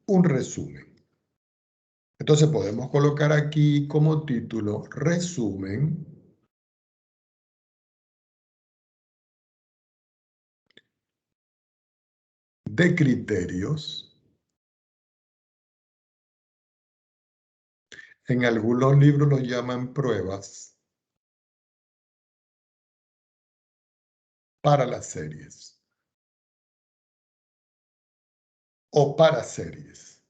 un resumen. Entonces podemos colocar aquí como título resumen de criterios. En algunos libros los llaman pruebas para las series o para series.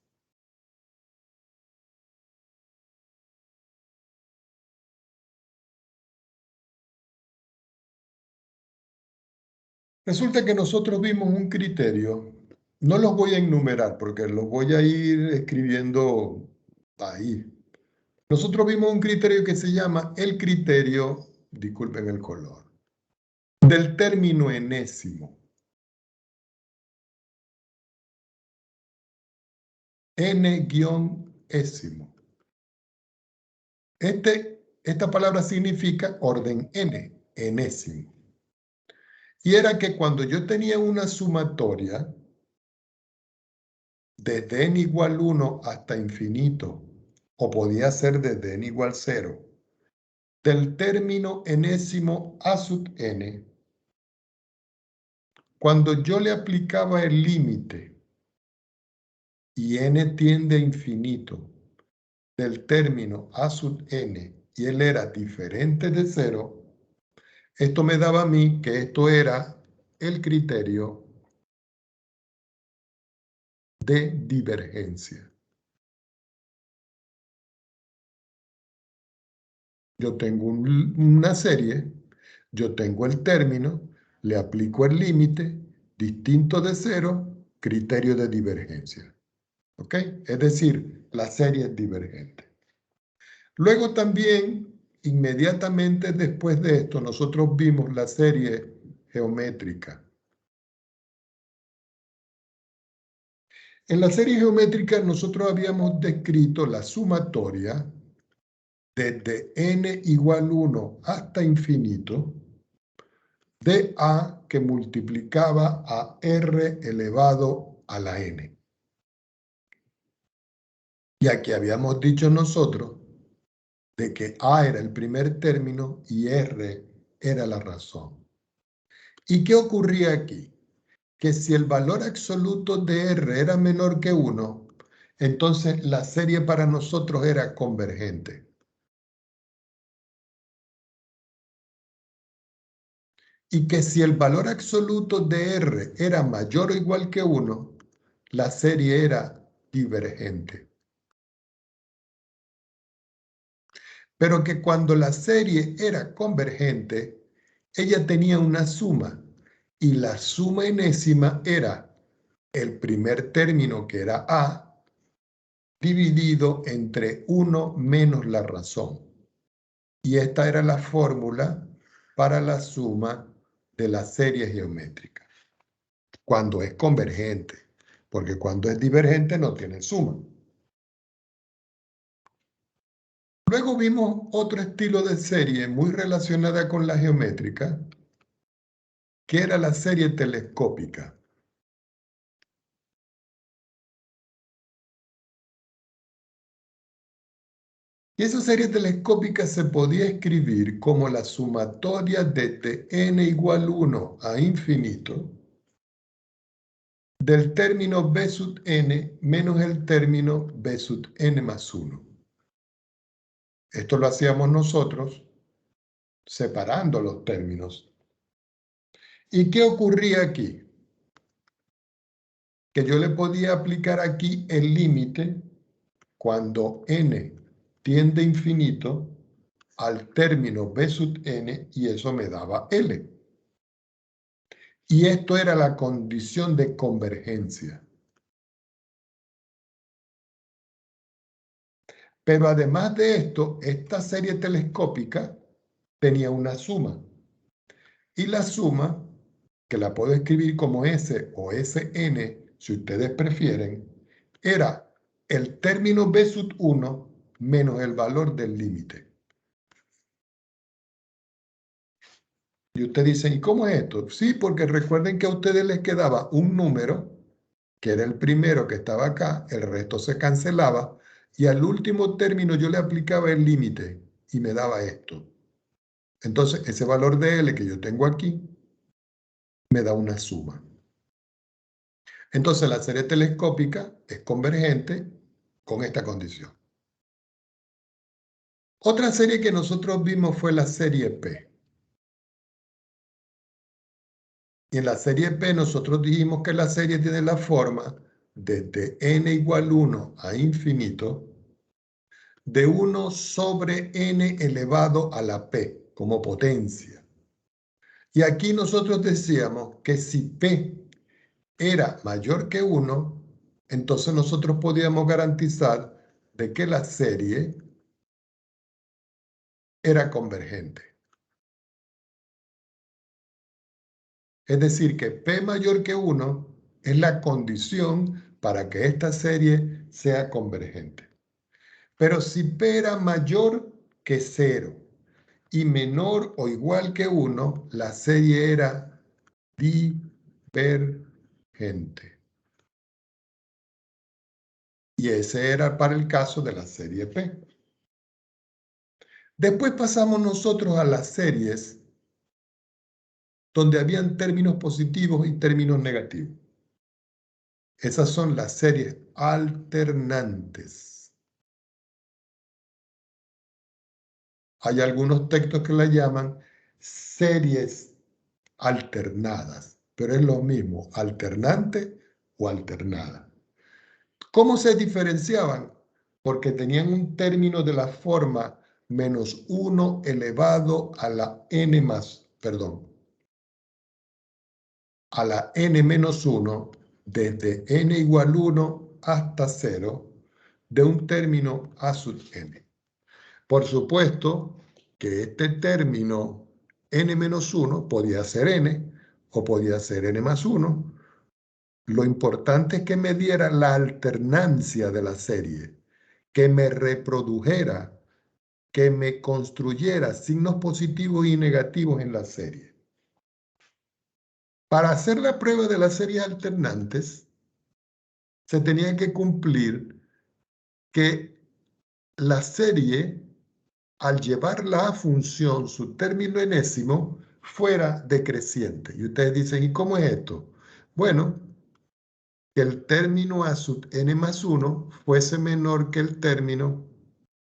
Resulta que nosotros vimos un criterio, no los voy a enumerar porque los voy a ir escribiendo ahí. Nosotros vimos un criterio que se llama el criterio, disculpen el color, del término enésimo. N-ésimo. Esta palabra significa orden n, enésimo. Y era que cuando yo tenía una sumatoria, desde n igual 1 hasta infinito, o podía ser desde n igual 0, del término enésimo a sub n, cuando yo le aplicaba el límite y n tiende a infinito del término a sub n y él era diferente de 0, esto me daba a mí que esto era el criterio de divergencia. Yo tengo una serie, yo tengo el término, le aplico el límite, distinto de 0, criterio de divergencia. ¿Ok? Es decir, la serie es divergente. Luego también, inmediatamente después de esto, nosotros vimos la serie geométrica. En la serie geométrica nosotros habíamos descrito la sumatoria desde n igual 1 hasta infinito de a que multiplicaba a r elevado a la n. Y aquí habíamos dicho nosotros de que a era el primer término y r era la razón. ¿Y qué ocurría aquí? Que si el valor absoluto de r era menor que 1, entonces la serie para nosotros era convergente. Y que si el valor absoluto de r era mayor o igual que 1, la serie era divergente. Pero que cuando la serie era convergente, ella tenía una suma, y la suma enésima era el primer término, que era a, dividido entre 1 menos la razón. Y esta era la fórmula para la suma de la serie geométrica, cuando es convergente, porque cuando es divergente no tiene suma. Luego vimos otro estilo de serie muy relacionada con la geométrica, que era la serie telescópica. Y esa serie telescópica se podía escribir como la sumatoria desde n igual 1 a infinito del término b sub n menos el término b sub n más 1. Esto lo hacíamos nosotros separando los términos. ¿Y qué ocurría aquí? Que yo le podía aplicar aquí el límite cuando n tiende a infinito al término b sub n y eso me daba L. Y esto era la condición de convergencia. Pero además de esto, esta serie telescópica tenía una suma. Y la suma, que la puedo escribir como S o Sn, si ustedes prefieren, era el término b sub 1 menos el valor del límite. Y ustedes dicen, ¿y cómo es esto? Sí, porque recuerden que a ustedes les quedaba un número que era el primero que estaba acá, el resto se cancelaba, y al último término yo le aplicaba el límite y me daba esto. Entonces, ese valor de L que yo tengo aquí me da una suma. Entonces, la serie telescópica es convergente con esta condición. Otra serie que nosotros vimos fue la serie P. Y en la serie P nosotros dijimos que la serie tiene la forma desde n igual 1 a infinito de 1 sobre n elevado a la P como potencia. Y aquí nosotros decíamos que si P era mayor que 1, entonces nosotros podíamos garantizar de que la serie era convergente. Es decir, que P mayor que 1 es la condición para que esta serie sea convergente. Pero si P era mayor que 0 y menor o igual que 1, la serie era divergente. Y ese era para el caso de la serie P. Después pasamos nosotros a las series donde habían términos positivos y términos negativos. Esas son las series alternantes. Hay algunos textos que la llaman series alternadas, pero es lo mismo, alternante o alternada. ¿Cómo se diferenciaban? Porque tenían un término de la forma menos 1 elevado a la n más, perdón, a la n menos 1, desde n igual 1 hasta 0, de un término a sub n. Por supuesto que este término n menos 1 podía ser n o podía ser n más 1. Lo importante es que me diera la alternancia de la serie, que me reprodujera, que me construyera signos positivos y negativos en la serie. Para hacer la prueba de las series alternantes, se tenía que cumplir que la serie, al llevarla a función, su término enésimo, fuera decreciente. Y ustedes dicen, ¿y cómo es esto? Bueno, que el término a sub n más 1 fuese menor que el término,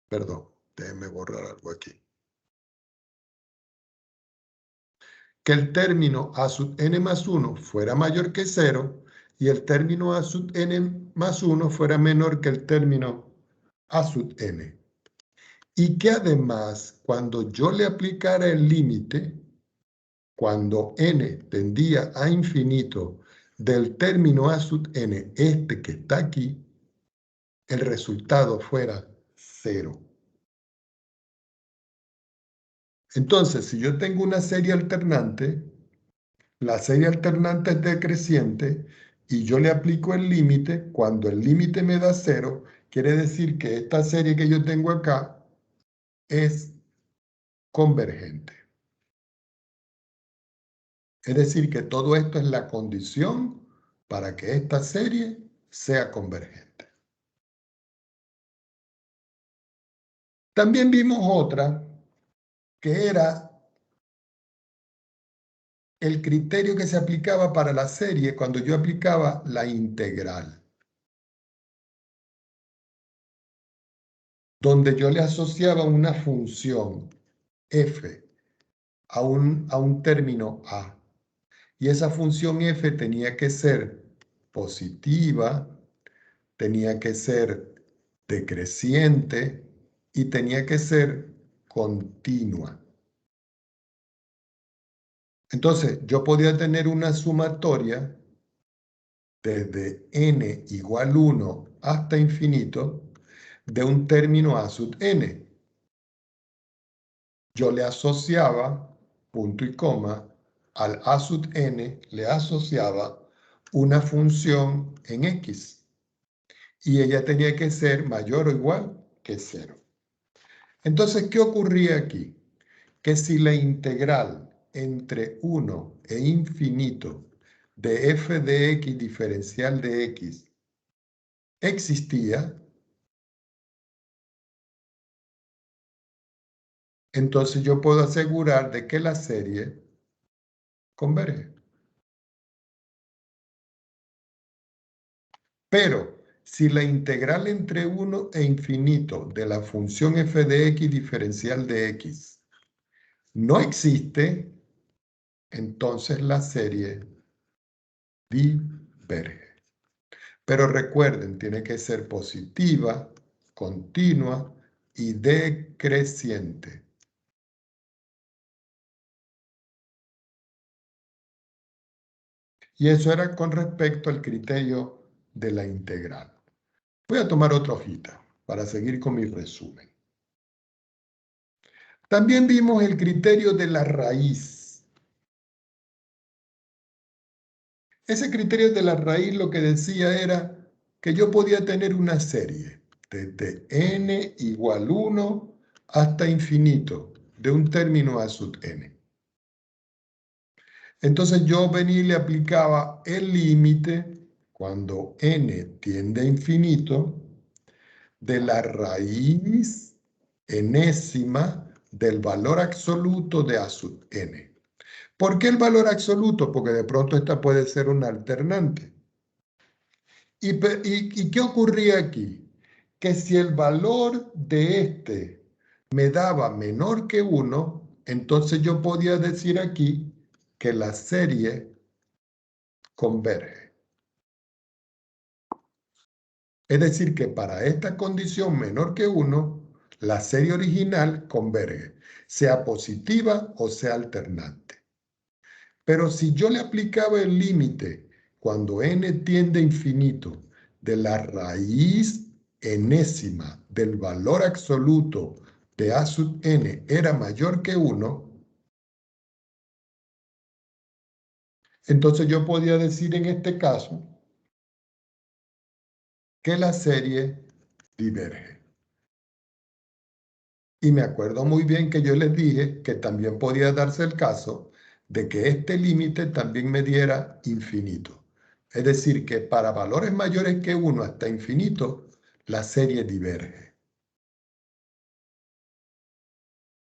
perdón, déjenme borrar algo aquí. Que el término a sub n más 1 fuera mayor que 0 y el término a sub n más 1 fuera menor que el término a sub n. Y que además, cuando yo le aplicara el límite, cuando n tendía a infinito del término a sub n, este que está aquí, el resultado fuera 0. Entonces, si yo tengo una serie alternante, la serie alternante es decreciente y yo le aplico el límite, cuando el límite me da 0, quiere decir que esta serie que yo tengo acá es convergente. Es decir, que todo esto es la condición para que esta serie sea convergente. También vimos otra que era el criterio que se aplicaba para la serie cuando yo aplicaba la integral, donde yo le asociaba una función f a un término a. Y esa función f tenía que ser positiva, tenía que ser decreciente y tenía que ser continua. Entonces, yo podía tener una sumatoria desde n igual 1 hasta infinito de un término a sub n. Yo le asociaba, punto y coma, al a sub n le asociaba una función en x. Y ella tenía que ser mayor o igual que 0. Entonces, ¿qué ocurría aquí? Que si la integral entre 1 e infinito de f de x diferencial de x existía, entonces yo puedo asegurar de que la serie converge. Pero si la integral entre 1 e infinito de la función f de x diferencial de x no existe, entonces la serie diverge. Pero recuerden, tiene que ser positiva, continua y decreciente. Y eso era con respecto al criterio de la integral. Voy a tomar otra hojita para seguir con mi resumen. También vimos el criterio de la raíz. Ese criterio de la raíz lo que decía era que yo podía tener una serie desde n igual 1 hasta infinito de un término a sub n. Entonces yo venía y le aplicaba el límite cuando n tiende a infinito de la raíz enésima del valor absoluto de a sub n. ¿Por qué el valor absoluto? Porque de pronto esta puede ser una alternante. ¿Y qué ocurría aquí? Que si el valor de este me daba menor que 1, entonces yo podía decir aquí que la serie converge. Es decir, que para esta condición menor que 1, la serie original converge, sea positiva o sea alternante. Pero si yo le aplicaba el límite cuando n tiende a infinito de la raíz enésima del valor absoluto de a sub n era mayor que 1, entonces yo podía decir en este caso que la serie diverge. Y me acuerdo muy bien que yo les dije que también podía darse el caso de que este límite también me diera infinito. Es decir, que para valores mayores que 1 hasta infinito, la serie diverge.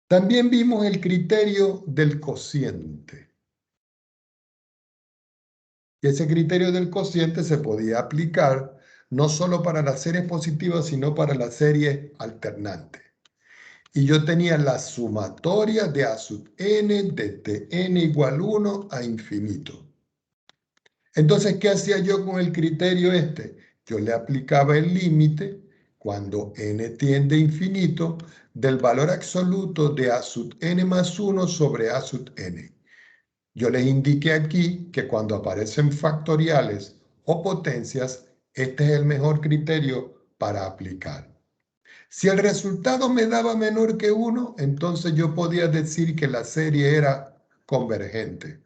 También vimos el criterio del cociente. Y ese criterio del cociente se podía aplicar no solo para las series positivas, sino para las series alternantes. Y yo tenía la sumatoria de a sub n desde n igual 1 a infinito. Entonces, ¿qué hacía yo con el criterio este? Yo le aplicaba el límite cuando n tiende a infinito del valor absoluto de a sub n más 1 sobre a sub n. Yo les indiqué aquí que cuando aparecen factoriales o potencias, este es el mejor criterio para aplicar. Si el resultado me daba menor que 1, entonces yo podía decir que la serie era convergente.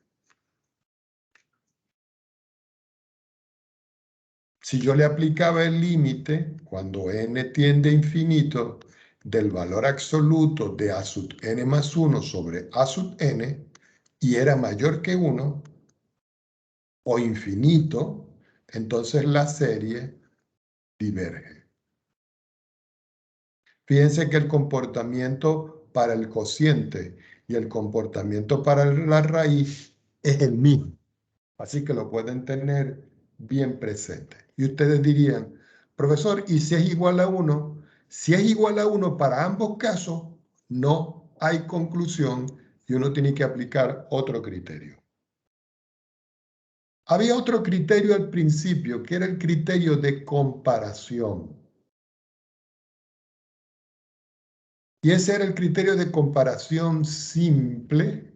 Si yo le aplicaba el límite, cuando n tiende a infinito, del valor absoluto de a sub n más 1 sobre a sub n, y era mayor que 1, o infinito, entonces la serie diverge. Fíjense que el comportamiento para el cociente y el comportamiento para la raíz es el mismo. Así que lo pueden tener bien presente. Y ustedes dirían, profesor, ¿y si es igual a 1? Si es igual a 1 para ambos casos, no hay conclusión y uno tiene que aplicar otro criterio. Había otro criterio al principio, que era el criterio de comparación. Y ese era el criterio de comparación simple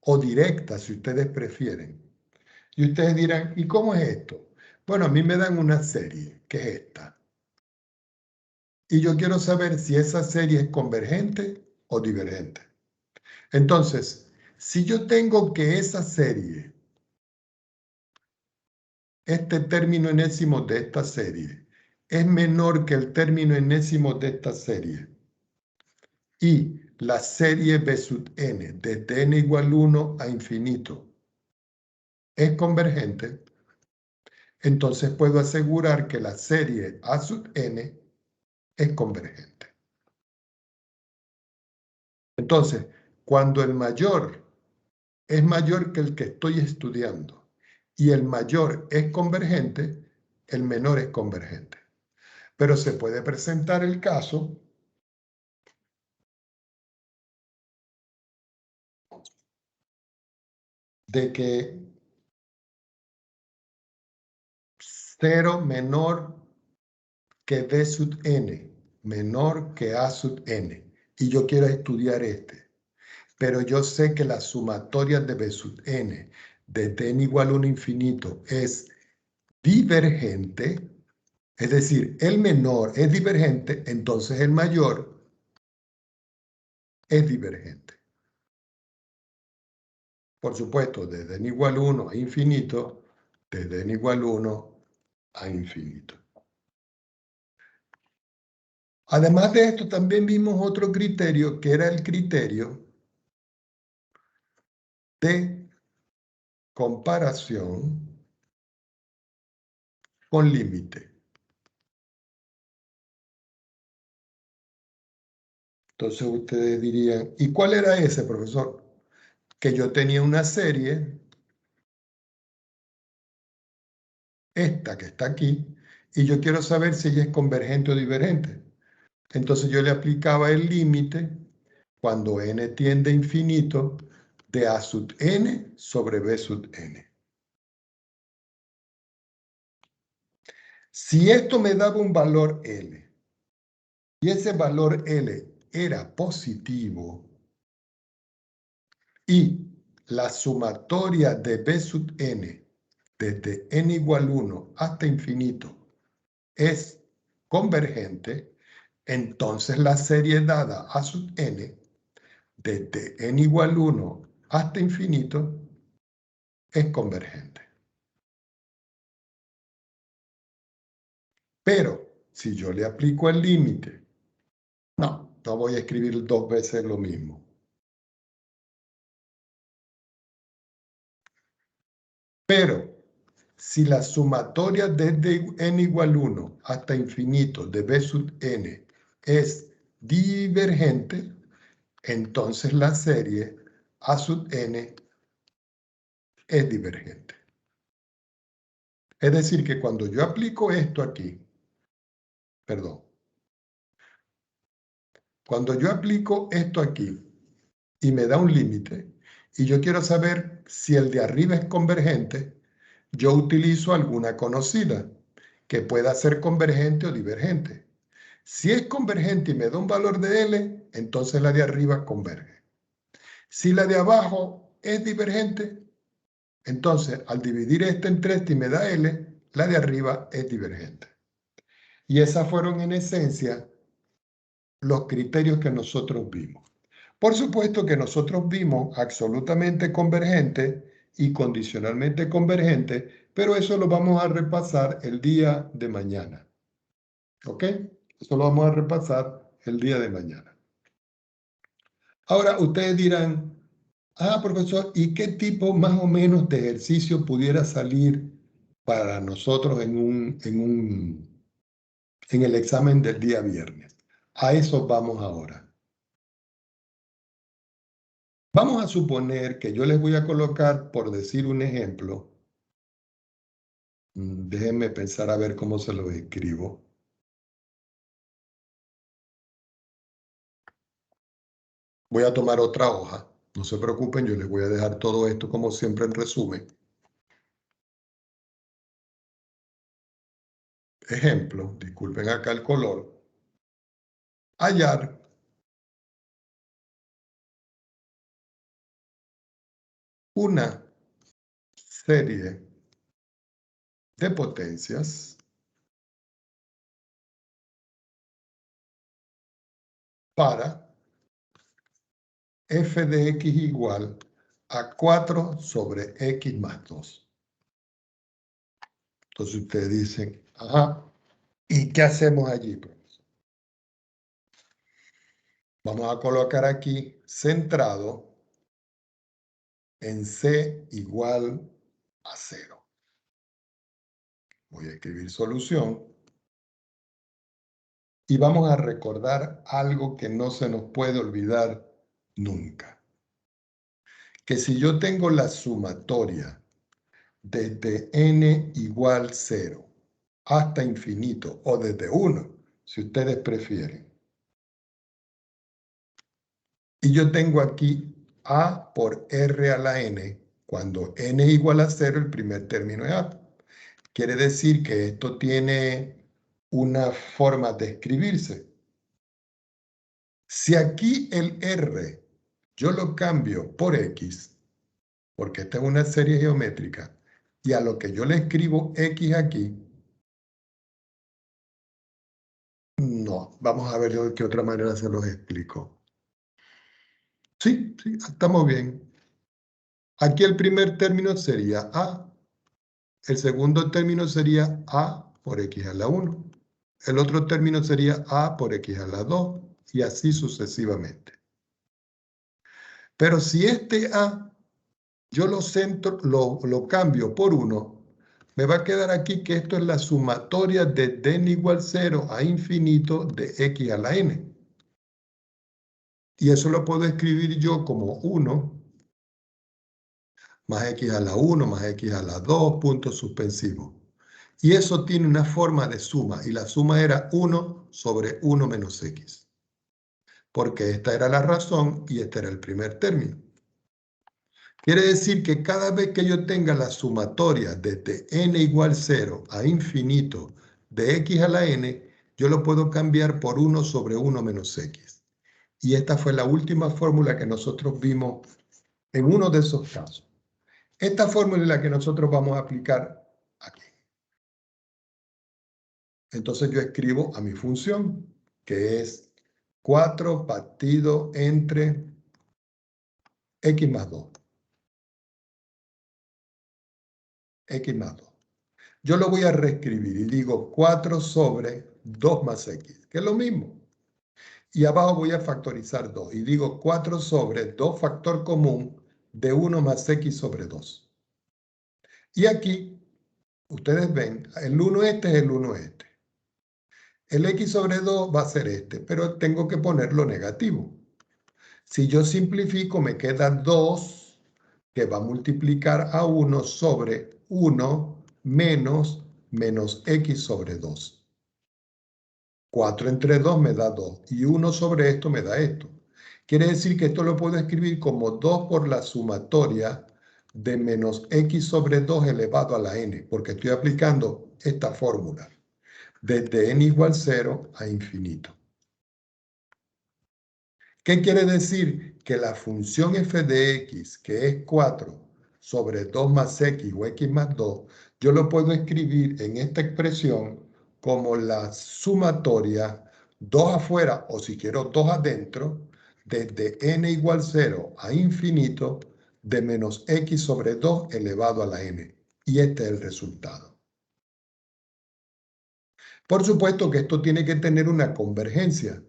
o directa, si ustedes prefieren. Y ustedes dirán, ¿y cómo es esto? Bueno, a mí me dan una serie, que es esta. Y yo quiero saber si esa serie es convergente o divergente. Entonces, si yo tengo que esa serie, este término enésimo de esta serie, es menor que el término enésimo de esta serie, y la serie B sub n, desde n igual 1 a infinito, es convergente, entonces puedo asegurar que la serie A sub n es convergente. Entonces, cuando el mayor es mayor que el que estoy estudiando y el mayor es convergente, el menor es convergente. Pero se puede presentar el caso de que 0 menor que B sub n, menor que A sub n, y yo quiero estudiar este. Pero yo sé que la sumatoria de B sub n de n igual a 1 infinito es divergente, es decir, el menor es divergente, entonces el mayor es divergente. Por supuesto, desde n igual a 1 a infinito, desde n igual a 1 a infinito. Además de esto, también vimos otro criterio, que era el criterio de comparación con límite. Entonces ustedes dirían, ¿y cuál era ese, profesor? Que yo tenía una serie, esta que está aquí, y yo quiero saber si ella es convergente o divergente. Entonces yo le aplicaba el límite cuando n tiende a infinito de a sub n sobre b sub n. Si esto me daba un valor L, y ese valor L era positivo, y la sumatoria de b sub n desde n igual 1 hasta infinito es convergente, entonces la serie dada a sub n desde n igual 1 hasta infinito es convergente. Pero si yo le aplico el límite, no voy a escribir 2 veces lo mismo. Pero si la sumatoria desde n igual 1 hasta infinito de b sub n es divergente, entonces la serie a sub n es divergente. Es decir, que cuando yo aplico esto aquí, perdón, cuando yo aplico esto aquí y me da un límite, y yo quiero saber si el de arriba es convergente, yo utilizo alguna conocida que pueda ser convergente o divergente. Si es convergente y me da un valor de L, entonces la de arriba converge. Si la de abajo es divergente, entonces al dividir este entre este y me da L, la de arriba es divergente. Y esas fueron en esencia los criterios que nosotros vimos. Por supuesto que nosotros vimos absolutamente convergente y condicionalmente convergente, pero eso lo vamos a repasar el día de mañana. ¿Ok? Eso lo vamos a repasar el día de mañana. Ahora ustedes dirán, profesor, ¿y qué tipo más o menos de ejercicio pudiera salir para nosotros en el examen del día viernes? A eso vamos ahora. Vamos a suponer que yo les voy a colocar, por decir un ejemplo, déjenme pensar a ver cómo se lo escribo. Voy a tomar otra hoja. No se preocupen, yo les voy a dejar todo esto como siempre en resumen. Ejemplo, disculpen acá el color. Hallar una serie de potencias para f de x igual a 4 sobre x más 2. Entonces ustedes dicen, ¿y qué hacemos allí, profesor? Vamos a colocar aquí centrado en c igual a 0. Voy a escribir solución. Y vamos a recordar algo que no se nos puede olvidar nunca. Que si yo tengo la sumatoria desde n igual 0 hasta infinito, o desde 1, si ustedes prefieren, y yo tengo aquí a por r a la n, cuando n es igual a 0, el primer término es a. Quiere decir que esto tiene una forma de escribirse. Si aquí el r yo lo cambio por x, porque esta es una serie geométrica, y a lo que yo le escribo x aquí, no, vamos a ver de qué otra manera se los explico. Sí, estamos bien. Aquí el primer término sería a, el segundo término sería a por x a la 1, el otro término sería a por x a la 2, y así sucesivamente. Pero si este a yo lo cambio por 1, me va a quedar aquí que esto es la sumatoria de n igual 0 a infinito de x a la n. Y eso lo puedo escribir yo como 1 más x a la 1 más x a la 2, puntos suspensivos. Y eso tiene una forma de suma, y la suma era 1 sobre 1 menos x. Porque esta era la razón y este era el primer término. Quiere decir que cada vez que yo tenga la sumatoria desde n igual 0 a infinito de x a la n, yo lo puedo cambiar por 1 sobre 1 menos x. Y esta fue la última fórmula que nosotros vimos en uno de esos casos. Esta fórmula es la que nosotros vamos a aplicar aquí. Entonces yo escribo a mi función, que es 4 partido entre x más 2. X más 2. Yo lo voy a reescribir y digo 4 sobre 2 más x, que es lo mismo. Y abajo voy a factorizar 2 y digo 4 sobre 2 factor común de 1 más x sobre 2. Y aquí, ustedes ven, el 1 este es el 1 este. El x sobre 2 va a ser este, pero tengo que ponerlo negativo. Si yo simplifico, me queda 2, que va a multiplicar a 1 sobre 1 menos x sobre 2. 4 entre 2 me da 2, y 1 sobre esto me da esto. Quiere decir que esto lo puedo escribir como 2 por la sumatoria de menos x sobre 2 elevado a la n, porque estoy aplicando esta fórmula, desde n igual 0 a infinito. ¿Qué quiere decir? Que la función f de x, que es 4 sobre 2 más x o x más 2, yo lo puedo escribir en esta expresión como la sumatoria 2 afuera, o si quiero 2 adentro, desde n igual 0 a infinito de menos x sobre 2 elevado a la n. Y este es el resultado. Por supuesto que esto tiene que tener una convergencia,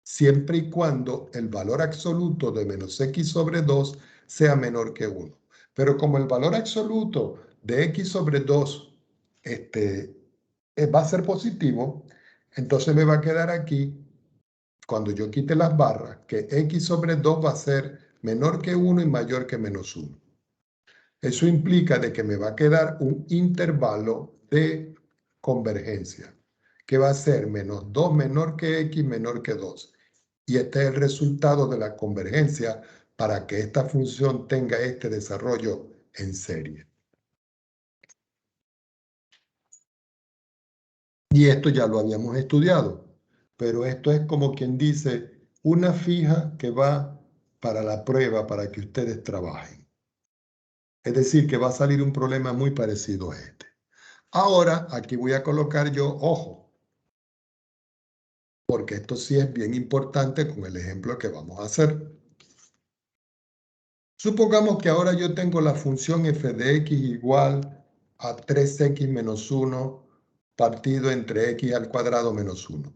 siempre y cuando el valor absoluto de menos x sobre 2 sea menor que 1. Pero como el valor absoluto de x sobre 2 va a ser positivo, entonces me va a quedar aquí, cuando yo quite las barras, que x sobre 2 va a ser menor que 1 y mayor que menos 1. Eso implica de que me va a quedar un intervalo de convergencia, que va a ser menos 2 menor que x menor que 2. Y este es el resultado de la convergencia para que esta función tenga este desarrollo en serie. Y esto ya lo habíamos estudiado, pero esto es como quien dice una fija que va para la prueba para que ustedes trabajen. Es decir, que va a salir un problema muy parecido a este. Ahora, aquí voy a colocar yo, ojo, porque esto sí es bien importante con el ejemplo que vamos a hacer. Supongamos que ahora yo tengo la función f de x igual a 3x menos 1 partido entre x al cuadrado menos 1.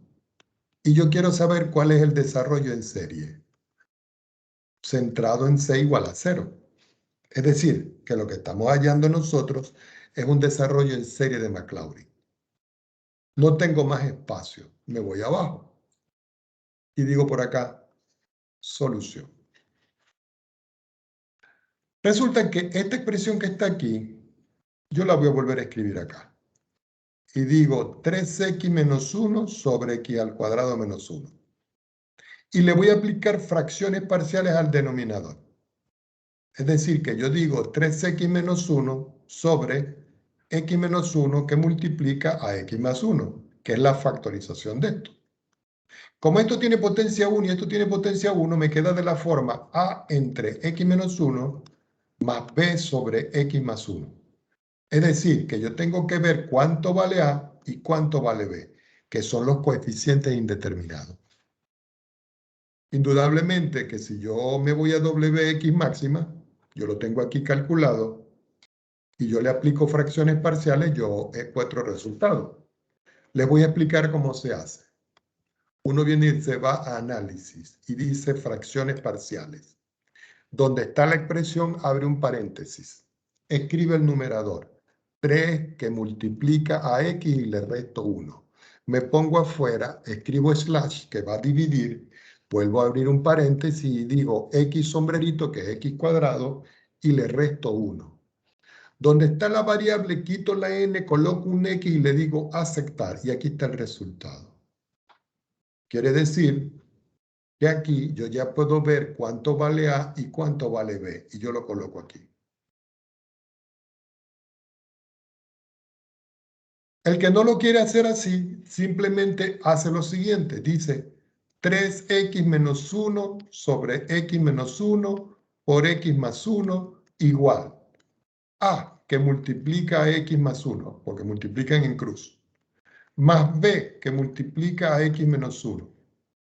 Y yo quiero saber cuál es el desarrollo en serie, centrado en c igual a 0. Es decir, que lo que estamos hallando nosotros es un desarrollo en serie de Maclaurin. No tengo más espacio, me voy abajo y digo por acá, solución. Resulta que esta expresión que está aquí, yo la voy a volver a escribir acá. Y digo 3x menos 1 sobre x al cuadrado menos 1. Y le voy a aplicar fracciones parciales al denominador. Es decir, que yo digo 3x menos 1 sobre x menos 1 que multiplica a x más 1, que es la factorización de esto. Como esto tiene potencia 1 y esto tiene potencia 1, me queda de la forma a entre x menos 1 más b sobre x más 1. Es decir, que yo tengo que ver cuánto vale a y cuánto vale b, que son los coeficientes indeterminados. Indudablemente que si yo me voy a wx máxima, yo lo tengo aquí calculado, y yo le aplico fracciones parciales, yo encuentro el resultado. Les voy a explicar cómo se hace. Uno viene y se va a análisis y dice fracciones parciales. Donde está la expresión, abre un paréntesis. Escribe el numerador. 3 que multiplica a x y le resto 1. Me pongo afuera, escribo slash que va a dividir, vuelvo a abrir un paréntesis y digo x sombrerito que es x cuadrado y le resto 1. Donde está la variable, quito la n, coloco un x y le digo aceptar. Y aquí está el resultado. Quiere decir que aquí yo ya puedo ver cuánto vale A y cuánto vale B. Y yo lo coloco aquí. El que no lo quiere hacer así, simplemente hace lo siguiente. Dice 3x menos 1 sobre x menos 1 por x más 1 igual A, que multiplica a x más 1, porque multiplican en cruz, más b, que multiplica a x menos 1.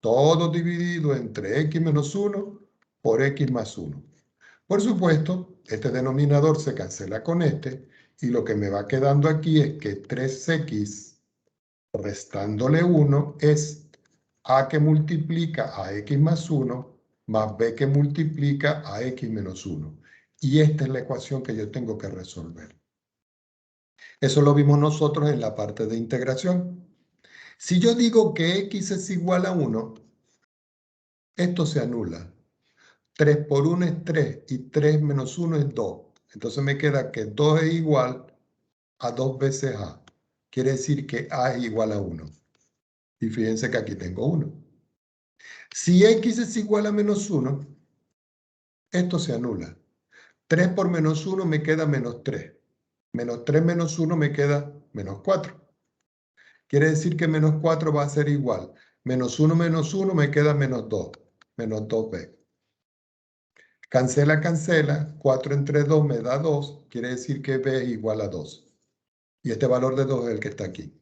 Todo dividido entre x menos 1 por x más 1. Por supuesto, este denominador se cancela con este, y lo que me va quedando aquí es que 3x restándole 1 es a que multiplica a x más 1 más b que multiplica a x menos 1. Y esta es la ecuación que yo tengo que resolver. Eso lo vimos nosotros en la parte de integración. Si yo digo que x es igual a 1, esto se anula. 3 por 1 es 3 y 3 menos 1 es 2. Entonces me queda que 2 es igual a 2 veces a. Quiere decir que a es igual a 1. Y fíjense que aquí tengo 1. Si x es igual a menos 1, esto se anula. 3 por menos 1 me queda menos 3. Menos 3 menos 1 me queda menos 4. Quiere decir que menos 4 va a ser igual. Menos 1 me queda menos 2. Menos 2b. Cancela, cancela. 4 entre 2 me da 2. Quiere decir que b es igual a 2. Y este valor de 2 es el que está aquí.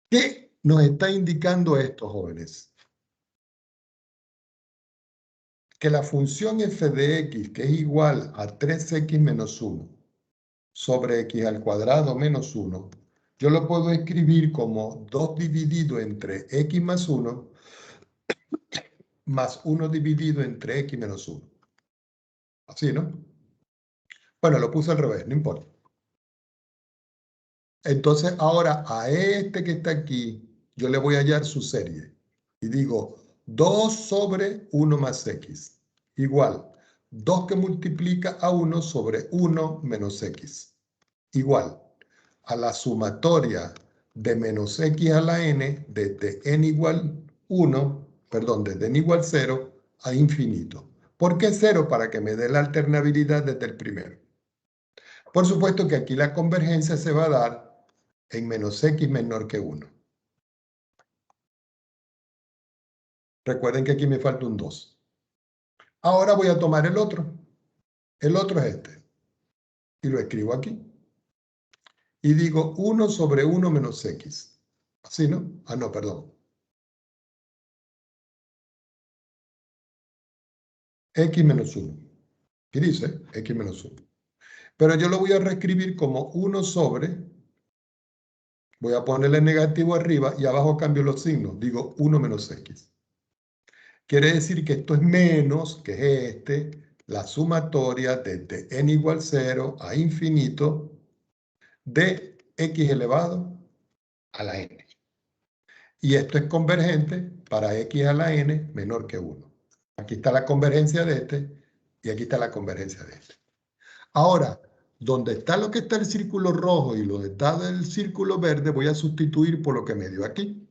¿Qué nos está indicando esto, jóvenes? Que la función f de x, que es igual a 3x menos 1 sobre x al cuadrado menos 1, yo lo puedo escribir como 2 dividido entre x más 1 más 1 dividido entre x menos 1. Así, ¿no? Bueno, lo puse al revés, no importa. Entonces, ahora a este que está aquí, yo le voy a hallar su serie. Y digo, 2 sobre 1 más x. Igual, 2 que multiplica a 1 sobre 1 menos x. Igual, a la sumatoria de menos x a la n desde n igual 1, perdón, desde n igual 0 a infinito. ¿Por qué 0? Para que me dé la alternabilidad desde el primero. Por supuesto que aquí la convergencia se va a dar en menos x menor que 1. Recuerden que aquí me falta un 2. Ahora voy a tomar el otro. El otro es este. Y lo escribo aquí. Y digo 1 sobre 1 menos x. Así, ¿no? Ah, no, perdón. X menos 1. ¿Qué dice? X menos 1. Pero yo lo voy a reescribir como 1 sobre, voy a ponerle negativo arriba y abajo cambio los signos. Digo 1 menos x. Quiere decir que esto es menos, que es este, la sumatoria desde n igual 0 a infinito de x elevado a la n. Y esto es convergente para x a la n menor que 1. Aquí está la convergencia de este y aquí está la convergencia de este. Ahora, donde está lo que está el círculo rojo y lo que está del círculo verde, voy a sustituir por lo que me dio aquí.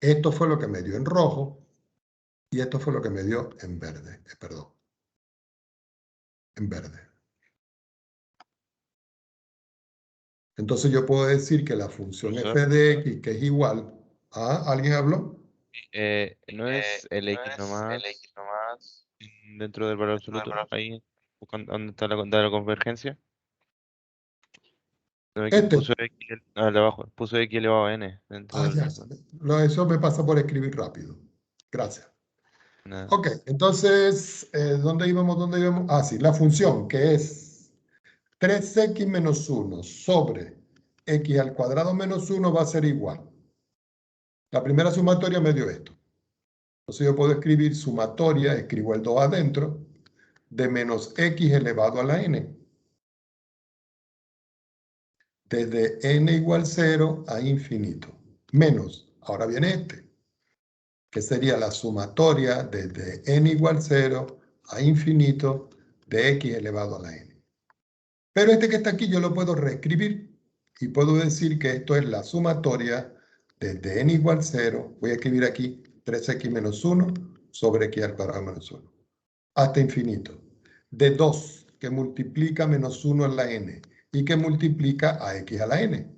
Esto fue lo que me dio en rojo y esto fue lo que me dio en verde. Perdón. En verde. Entonces yo puedo decir que la función f de x, que es igual a... ¿Alguien habló? ¿No es el x nomás dentro del valor absoluto? Ahí, buscando dónde está la convergencia. No, que Este. puso x, de abajo, puso x elevado a n dentro Ya. del... Eso me pasa por escribir rápido. Gracias. Nada. Ok, entonces, ¿dónde íbamos? ¿Dónde íbamos? Ah, sí, la función que es 3x menos 1 sobre x al cuadrado menos 1 va a ser igual. La primera sumatoria me dio esto. Entonces yo puedo escribir sumatoria, escribo el 2 adentro, de menos x elevado a la n. Desde n igual 0 a infinito. Menos, ahora viene este, que sería la sumatoria desde n igual 0 a infinito de x elevado a la n. Pero este que está aquí yo lo puedo reescribir y puedo decir que esto es la sumatoria desde n igual 0, voy a escribir aquí 3x menos 1 sobre x al cuadrado menos 1, hasta infinito, de 2 que multiplica menos 1 en la n y que multiplica a x a la n,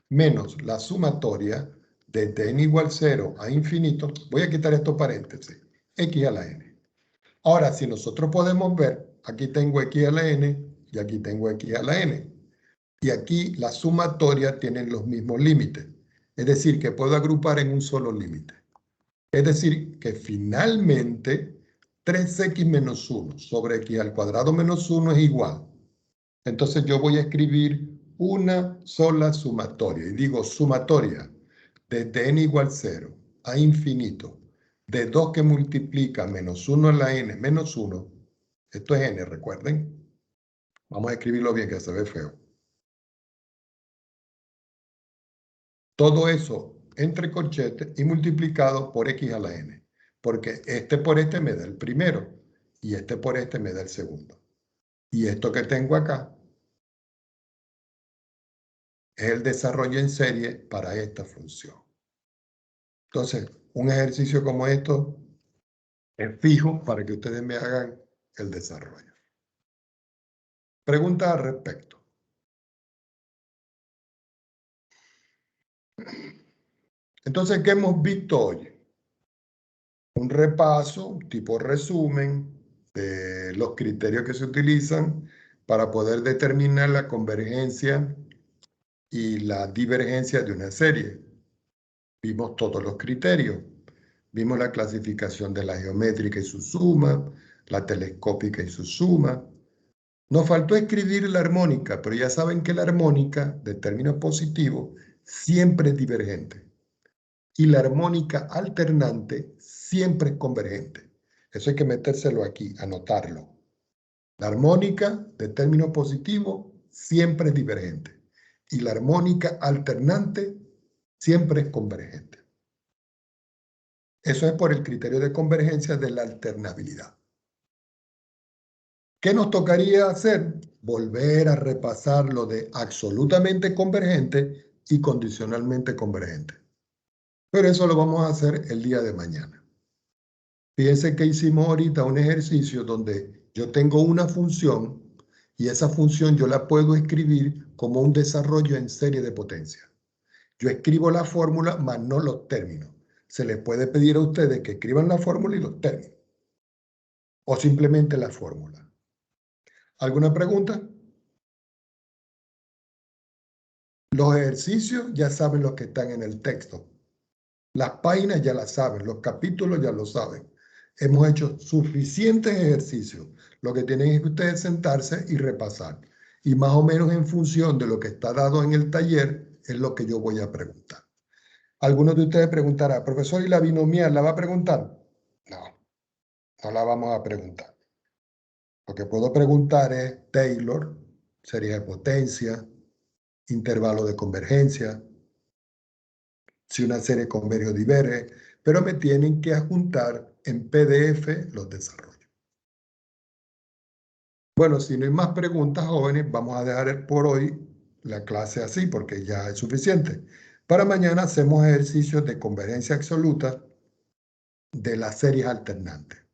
menos la sumatoria desde n igual 0 a infinito, voy a quitar estos paréntesis, x a la n. Ahora, si nosotros podemos ver, aquí tengo x a la n y aquí tengo x a la n. Y aquí la sumatoria tienen los mismos límites. Es decir, que puedo agrupar en un solo límite. Es decir, que finalmente 3x menos 1 sobre x al cuadrado menos 1 es igual. Entonces yo voy a escribir una sola sumatoria. Y digo sumatoria desde n igual 0 a infinito de 2 que multiplica menos 1 a la n menos 1. Esto es n, recuerden. Vamos a escribirlo bien que se ve feo. Todo eso entre corchetes y multiplicado por x a la n. Porque este por este me da el primero y este por este me da el segundo. Y esto que tengo acá es el desarrollo en serie para esta función. Entonces, un ejercicio como esto es fijo para que ustedes me hagan el desarrollo. Pregunta al respecto. Entonces, ¿qué hemos visto hoy? Un repaso, tipo resumen, de los criterios que se utilizan para poder determinar la convergencia y la divergencia de una serie. Vimos todos los criterios. Vimos la clasificación de la geométrica y su suma, la telescópica y su suma. Nos faltó escribir la armónica, pero ya saben que la armónica, de términos positivos, siempre es divergente. Y la armónica alternante siempre es convergente. Eso hay que metérselo aquí, anotarlo. La armónica de término positivo siempre es divergente. Y la armónica alternante siempre es convergente. Eso es por el criterio de convergencia de la alternabilidad. ¿Qué nos tocaría hacer? Volver a repasar lo de absolutamente convergente y condicionalmente convergente. Pero eso lo vamos a hacer el día de mañana. Fíjense que hicimos ahorita un ejercicio donde yo tengo una función y esa función yo la puedo escribir como un desarrollo en serie de potencia. Yo escribo la fórmula, más no los términos. Se les puede pedir a ustedes que escriban la fórmula y los términos. O simplemente la fórmula. ¿Alguna pregunta? Los ejercicios ya saben los que están en el texto. Las páginas ya las saben, los capítulos ya lo saben. Hemos hecho suficientes ejercicios. Lo que tienen es que ustedes sentarse y repasar. Y más o menos en función de lo que está dado en el taller es lo que yo voy a preguntar. Algunos de ustedes preguntarán, profesor, ¿y la binomial la va a preguntar? No, no la vamos a preguntar. Lo que puedo preguntar es Taylor, serie de potencia, intervalo de convergencia, si una serie converge o diverge, pero me tienen que adjuntar en PDF los desarrollos. Bueno, si no hay más preguntas, jóvenes, vamos a dejar por hoy la clase así porque ya es suficiente. Para mañana hacemos ejercicios de convergencia absoluta de las series alternantes.